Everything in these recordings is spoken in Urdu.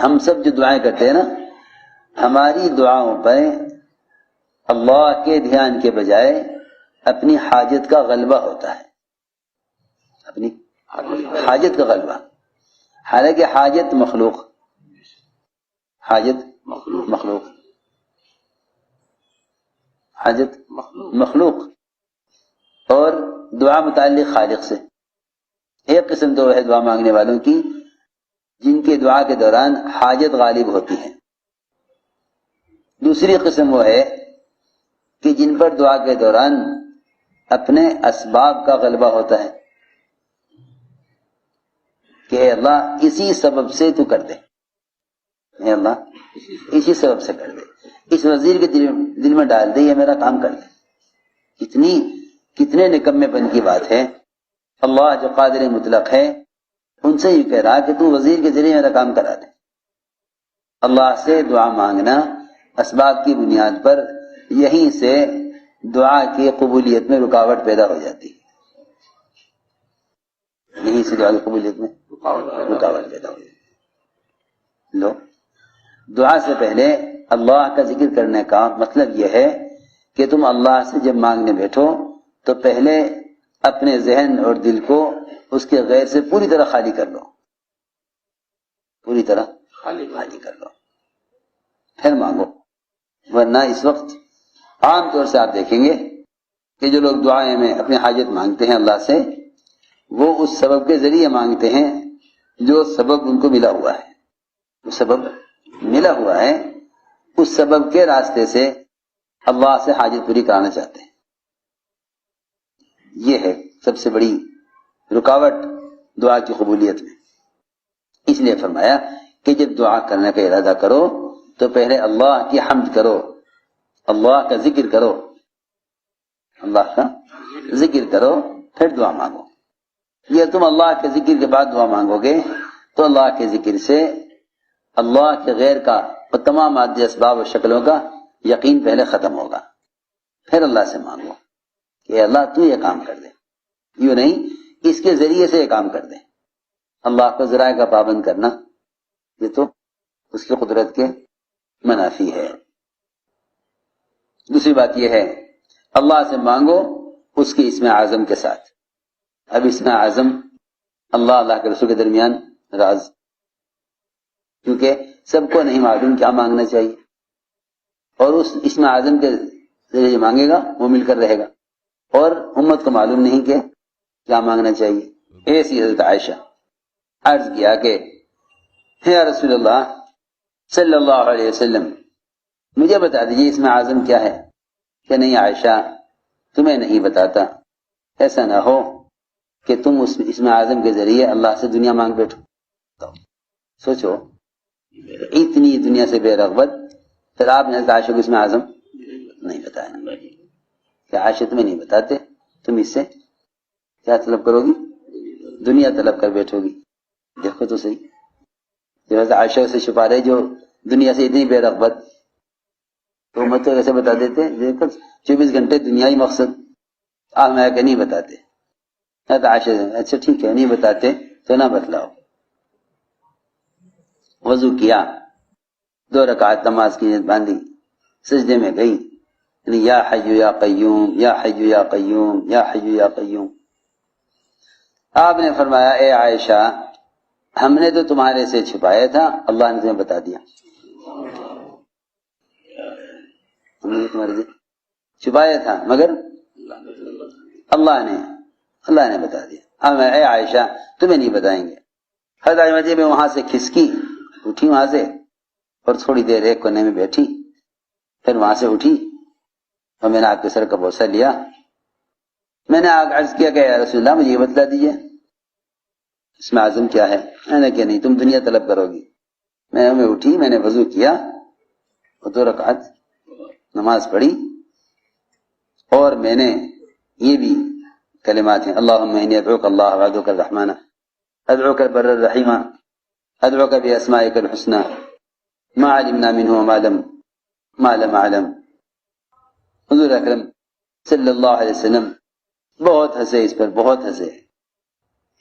ہم سب جو دعائیں کرتے ہیں نا، ہماری دعاؤں پر اللہ کے دھیان کے بجائے اپنی حاجت کا غلبہ ہوتا ہے، اپنی حاجت کا غلبہ. حالانکہ حاجت مخلوق، حاجت مخلوق، حاجت مخلوق، اور دعا متعلق خالق سے. ایک قسم تو ہے دعا مانگنے والوں کی جن کے دعا کے دوران حاجت غالب ہوتی ہے. دوسری قسم وہ ہے کہ جن پر دعا کے دوران اپنے اسباب کا غلبہ ہوتا ہے کہ اے اللہ اسی سبب سے تو کر دے، اے اللہ اسی سبب سے کر دے، اس وزیر کے دل میں ڈال دے، یہ میرا کام کر دے. کتنے نکمے پن کی بات ہے. اللہ جو قادر مطلق ہے ان سے یہ کہہ رہا کہ تو وزیر کے ذریعے میرا کام کرا دے. اللہ سے دعا مانگنا اسباب کی بنیاد پر، یہیں سے دعا کی قبولیت میں رکاوٹ پیدا ہو جاتی ہے، یہیں سے دعا کی قبولیت میں رکاوٹ پیدا ہو جاتی ہے. لو، دعا سے پہلے اللہ کا ذکر کرنے کا مطلب یہ ہے کہ تم اللہ سے جب مانگنے بیٹھو تو پہلے اپنے ذہن اور دل کو اس کے غیر سے پوری طرح خالی کر لو، پوری طرح خالی کر لو، پھر مانگو. ورنہ اس وقت عام طور سے آپ دیکھیں گے کہ جو لوگ دعائیں میں اپنی حاجت مانگتے ہیں اللہ سے، وہ اس سبب کے ذریعے مانگتے ہیں جو سبب ان کو ملا ہوا ہے. جو سبب ملا ہوا ہے اس سبب کے راستے سے اللہ سے حاجت پوری کرانا چاہتے ہیں. یہ ہے سب سے بڑی رکاوٹ دعا کی قبولیت میں. اس لیے فرمایا کہ جب دعا کرنے کا ارادہ کرو تو پہلے اللہ کی حمد کرو، اللہ کا ذکر کرو، اللہ کا ذکر کرو، پھر دعا مانگو. یہ تم اللہ کے ذکر کے بعد دعا مانگو گے تو اللہ کے ذکر سے اللہ کے غیر کا اور تمام مادی اسباب و شکلوں کا یقین پہلے ختم ہوگا. پھر اللہ سے مانگو کہ اللہ تو یہ کام کر دے، یوں نہیں اس کے ذریعے سے یہ کام کر دے. اللہ کو ذرائع کا پابند کرنا یہ تو اس کی قدرت کے منافی ہے. دوسری بات یہ ہے اللہ سے مانگو اس کے اسم اعظم کے ساتھ. اب اسم اعظم اللہ کے رسول کے درمیان راز، کیونکہ سب کو نہیں معلوم کیا مانگنا چاہیے، اور اس اسم اعظم کے ذریعے مانگے گا وہ مل کر رہے گا، اور امت کو معلوم نہیں کہ کیا مانگنا چاہیے. ایسی حضرت عائشہ عرض کیا کہ یا رسول اللہ صلی اللہ علیہ وسلم مجھے بتا دیجیے اسم اعظم کیا ہے. کہ نہیں عائشہ تمہیں نہیں بتاتا، ایسا نہ ہو کہ تم اس اسم اعظم کے ذریعے اللہ سے دنیا مانگ بیٹھو. تو سوچو اتنی دنیا سے بے رغبت، پھر آپ نے عائشہ کو اسم اعظم نہیں بتایا. کہ عائشہ تمہیں نہیں بتاتے، تم اس سے کیا طلب کرو گی؟ دنیا طلب کر بیٹھو گی. دیکھو تو صحیح، جو عائشہ سے چھپا رہے جو دنیا سے اتنی بے رغبت، تو امت کو کیسے بتا دیتے؟ 24 گھنٹے دنیا ہی مقصد، آپ میں کہ نہیں بتاتے. عائشہ اچھا ٹھیک ہے نہیں بتاتے تو نہ بتلاؤ. وضو کیا، 2 رکعت نماز کی نیت باندھی، سجدے میں گئی، یا حی یا قیوم یا حی یا قیوم یا حی یا قیوم. آپ نے فرمایا اے عائشہ ہم نے تو تمہارے سے چھپایا تھا، اللہ نے تمہیں بتا دیا. ہم نے تمہارے سے چھپایا تھا مگر اللہ نے بتا دیا. اے عائشہ تمہیں نہیں بتائیں گے. حضرت عائشہ میں وہاں سے کھسکی، اٹھی وہاں سے اور تھوڑی دیر ایک کونے میں بیٹھی، پھر وہاں سے اٹھی اور میں نے آپ کے سر کا بوسہ لیا. میں نے عرض کیا کہ یا رسول اللہ مجھے یہ بتلا دیجیے اس میں اعظم کیا ہے. میں نے کہا نہیں تم دنیا طلب کرو گی. میں اٹھی، میں نے وضو کیا اور 2 رکعت نماز پڑھی، اور میں نے یہ بھی کلمات ہیں اللہم انی ادعوک اللہ وعدوک الرحمن ادعوک البر الرحیم ادعوک باسمائک الحسنى ما علمنا منه ما لم اعلم. حضور اکرم صلی اللہ علیہ وسلم بہت ہنسے، اس پر بہت ہنسے.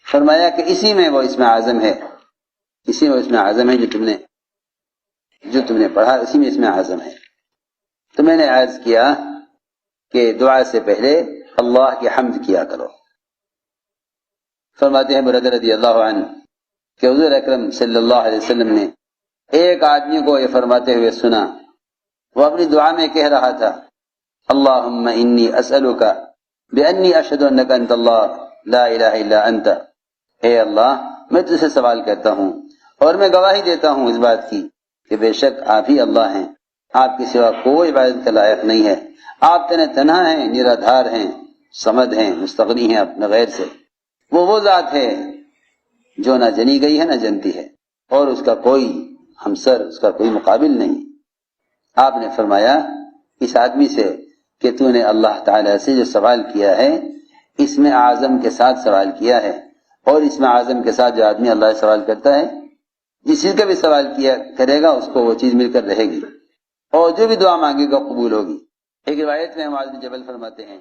فرمایا کہ اسی میں وہ اسم اعظم ہے، اسی میں اسم اعظم ہے جو تم نے جو تم نے پڑھا اسی میں اسم اعظم ہے۔ تو میں نے عرض کیا کہ دعا سے پہلے اللہ کی حمد کیا کرو۔ فرماتے ہیں برادر رضی اللہ عنہ کہ حضور اکرم صلی اللہ علیہ وسلم نے ایک آدمی کو یہ فرماتے ہوئے سنا، وہ اپنی دعا میں کہہ رہا تھا اللہم انی اسألک بانی اشہد انک انت اللہ لا الہ الا انت، اے اللہ میں تجھ سے سوال کرتا ہوں اور میں گواہی دیتا ہوں اس بات کی کہ بے شک آپ ہی اللہ ہیں، آپ کے سوا کوئی عبادت کا لائق نہیں ہے، آپ تنہا ہیں، نرادھار ہیں، صمد ہیں، مستغنی ہیں اپنے غیر سے۔ وہ ذات ہے جو نہ جنی گئی ہے نہ جنتی ہے اور اس کا کوئی ہمسر، اس کا کوئی مقابل نہیں۔ آپ نے فرمایا اس آدمی سے کہ تو نے اللہ تعالی سے جو سوال کیا ہے اسم اعظم کے ساتھ سوال کیا ہے، اور اسم اعظم کے ساتھ جو آدمی اللہ سے سوال کرتا ہے جس چیز کا بھی سوال کیا کرے گا اس کو وہ چیز مل کر رہے گی، اور جو بھی دعا مانگے گا قبول ہوگی۔ ایک روایت میں معاذ بن جبل فرماتے ہیں